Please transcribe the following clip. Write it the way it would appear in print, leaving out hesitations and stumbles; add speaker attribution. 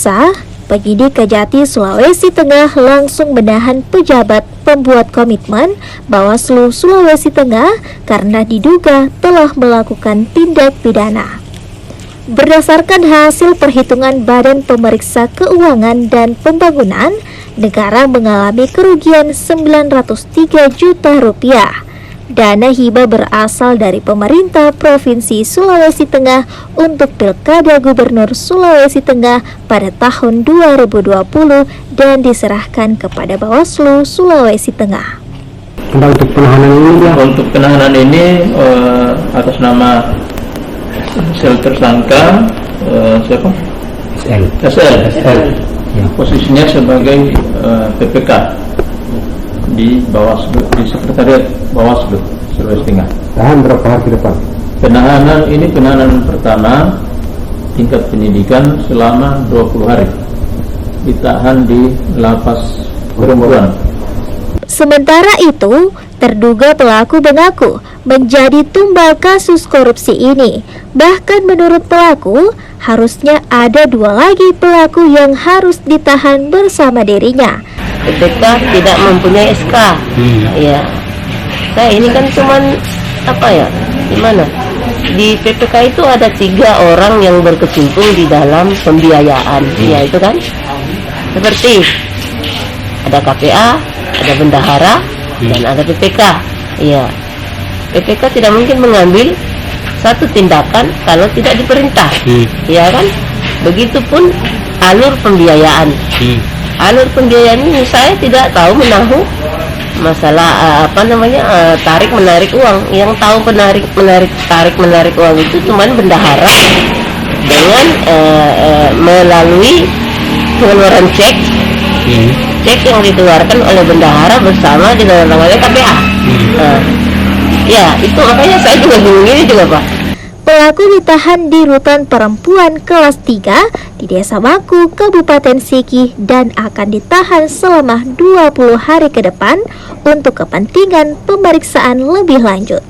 Speaker 1: Pemirsa, penyidik Kejati Sulawesi Tengah langsung menahan pejabat pembuat komitmen Bawaslu Sulawesi Tengah karena diduga telah melakukan tindak pidana. Berdasarkan hasil perhitungan Badan Pemeriksa Keuangan dan Pembangunan, negara mengalami kerugian 903 juta rupiah. Dana hibah berasal dari pemerintah Provinsi Sulawesi Tengah untuk Pilkada Gubernur Sulawesi Tengah pada tahun 2020 dan diserahkan kepada Bawaslu Sulawesi Tengah.
Speaker 2: Untuk penahanan ini
Speaker 3: Untuk penahanan ini atas nama sel tersangka siapa? SL.
Speaker 2: Ya.
Speaker 3: Posisinya sebagai PPK di Bawaslu, di Sekretariat Bawaslu Sulawesi Tengah.
Speaker 2: Tahan berapa hari ke depan?
Speaker 3: Penahanan pertama tingkat penyidikan selama 20 hari. Ditahan di lapas perempuan.
Speaker 1: Sementara itu, terduga pelaku mengaku menjadi tumbal kasus korupsi ini. Bahkan menurut pelaku, harusnya ada 2 lagi pelaku yang harus ditahan bersama dirinya.
Speaker 4: PPK tidak mempunyai SK. Ya. Nah, ini kan cuman gimana? Di PPK itu ada 3 orang yang berkecimpung di dalam pembiayaan. Ya, itu kan. Seperti ada KPA, ada bendahara, dan ada PPK. Ya. PPK tidak mungkin mengambil satu tindakan kalau tidak diperintah. Ya kan? Begitupun alur pembiayaan. Alur pembiayaan ini saya tidak tahu menahu masalah tarik menarik uang. Yang tahu tarik menarik uang itu cuman bendahara dengan melalui pengeluaran cek yang dikeluarkan oleh bendahara bersama dengan oleh KPA. Ya itu makanya saya juga bingung ini juga, Pak.
Speaker 1: Pelaku ditahan di Rutan Perempuan kelas 3 di Desa Maku, Kabupaten Sigi dan akan ditahan selama 20 hari ke depan untuk kepentingan pemeriksaan lebih lanjut.